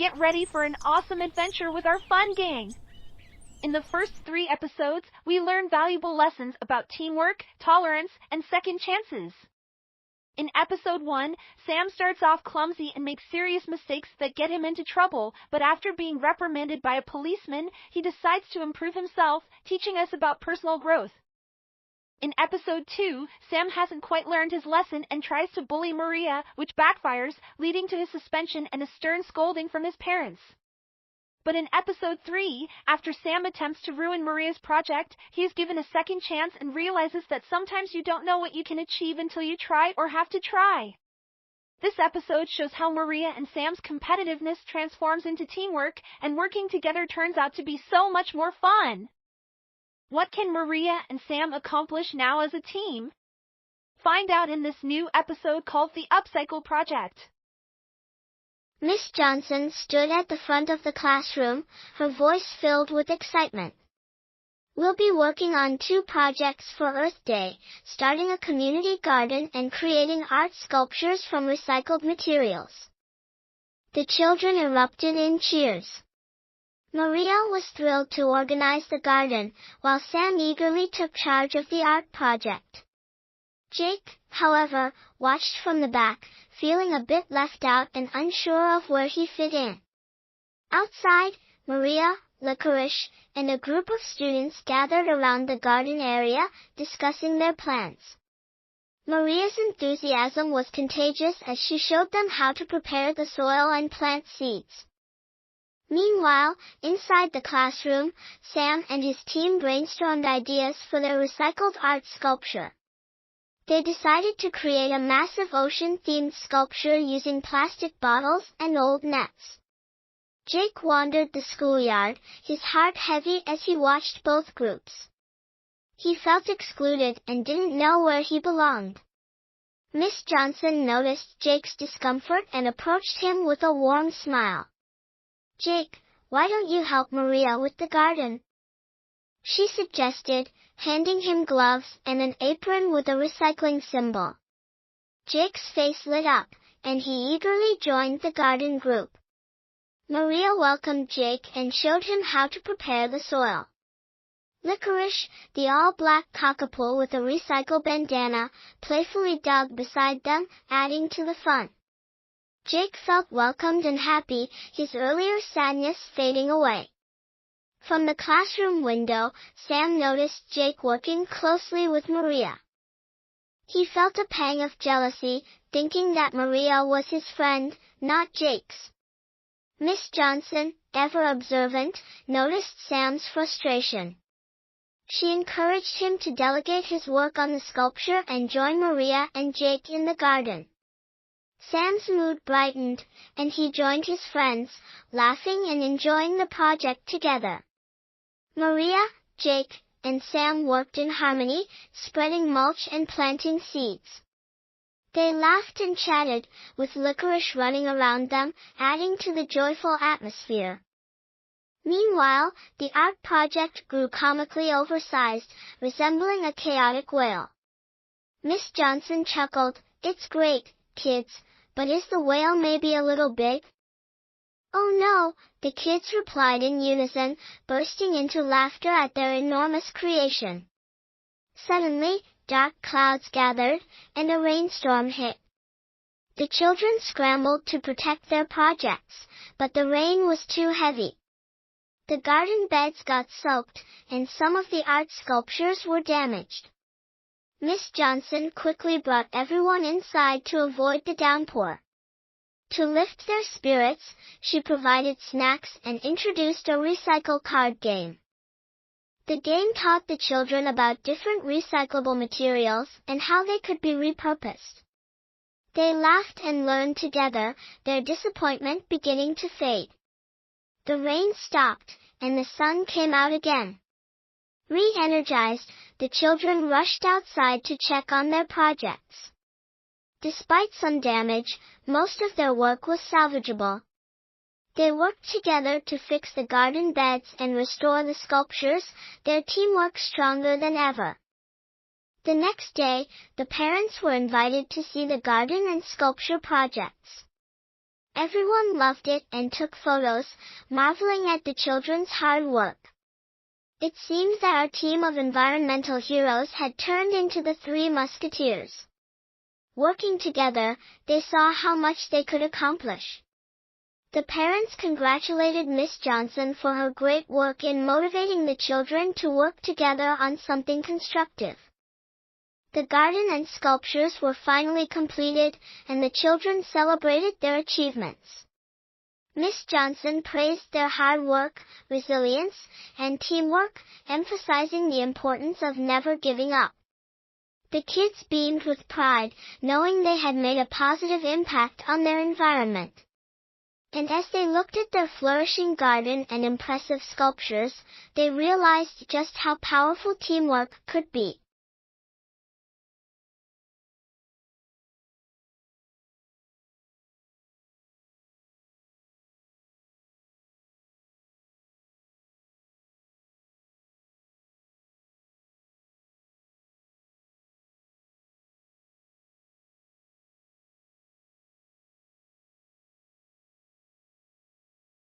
Get ready for an awesome adventure with our fun gang! In the first 3 episodes, we learn valuable lessons about teamwork, tolerance, and second chances. In episode 1, Sam starts off clumsy and makes serious mistakes that get him into trouble, but after being reprimanded by a policeman, he decides to improve himself, teaching us about personal growth. In episode 2, Sam hasn't quite learned his lesson and tries to bully Maria, which backfires, leading to his suspension and a stern scolding from his parents. But in episode 3, after Sam attempts to ruin Maria's project, he is given a second chance and realizes that sometimes you don't know what you can achieve until you try or have to try. This episode shows how Maria and Sam's competitiveness transforms into teamwork, and working together turns out to be so much more fun. What can Maria and Sam accomplish now as a team? Find out in this new episode called The Upcycle Project. Miss Johnson stood at the front of the classroom, her voice filled with excitement. We'll be working on 2 projects for Earth Day, starting a community garden and creating art sculptures from recycled materials. The children erupted in cheers. Maria was thrilled to organize the garden, while Sam eagerly took charge of the art project. Jake, however, watched from the back, feeling a bit left out and unsure of where he fit in. Outside, Maria, Licorice, and a group of students gathered around the garden area, discussing their plans. Maria's enthusiasm was contagious as she showed them how to prepare the soil and plant seeds. Meanwhile, inside the classroom, Sam and his team brainstormed ideas for their recycled art sculpture. They decided to create a massive ocean-themed sculpture using plastic bottles and old nets. Jake wandered the schoolyard, his heart heavy as he watched both groups. He felt excluded and didn't know where he belonged. Miss Johnson noticed Jake's discomfort and approached him with a warm smile. "Jake, why don't you help Maria with the garden?" she suggested, handing him gloves and an apron with a recycling symbol. Jake's face lit up, and he eagerly joined the garden group. Maria welcomed Jake and showed him how to prepare the soil. Licorice, the all-black cockapoo with a recycle bandana, playfully dug beside them, adding to the fun. Jake felt welcomed and happy, his earlier sadness fading away. From the classroom window, Sam noticed Jake working closely with Maria. He felt a pang of jealousy, thinking that Maria was his friend, not Jake's. Miss Johnson, ever observant, noticed Sam's frustration. She encouraged him to delegate his work on the sculpture and join Maria and Jake in the garden. Sam's mood brightened, and he joined his friends, laughing and enjoying the project together. Maria, Jake, and Sam worked in harmony, spreading mulch and planting seeds. They laughed and chatted, with Licorice running around them, adding to the joyful atmosphere. Meanwhile, the art project grew comically oversized, resembling a chaotic whale. Miss Johnson chuckled, "It's great, kids, but is the whale maybe a little big?" "Oh no," the kids replied in unison, bursting into laughter at their enormous creation. Suddenly, dark clouds gathered, and a rainstorm hit. The children scrambled to protect their projects, but the rain was too heavy. The garden beds got soaked, and some of the art sculptures were damaged. Miss Johnson quickly brought everyone inside to avoid the downpour. To lift their spirits, she provided snacks and introduced a recycle card game. The game taught the children about different recyclable materials and how they could be repurposed. They laughed and learned together, their disappointment beginning to fade. The rain stopped, and the sun came out again. Re-energized, the children rushed outside to check on their projects. Despite some damage, most of their work was salvageable. They worked together to fix the garden beds and restore the sculptures, their teamwork stronger than ever. The next day, the parents were invited to see the garden and sculpture projects. Everyone loved it and took photos, marveling at the children's hard work. It seems that our team of environmental heroes had turned into the Three Musketeers. Working together, they saw how much they could accomplish. The parents congratulated Miss Johnson for her great work in motivating the children to work together on something constructive. The garden and sculptures were finally completed, and the children celebrated their achievements. Miss Johnson praised their hard work, resilience, and teamwork, emphasizing the importance of never giving up. The kids beamed with pride, knowing they had made a positive impact on their environment. And as they looked at their flourishing garden and impressive sculptures, they realized just how powerful teamwork could be.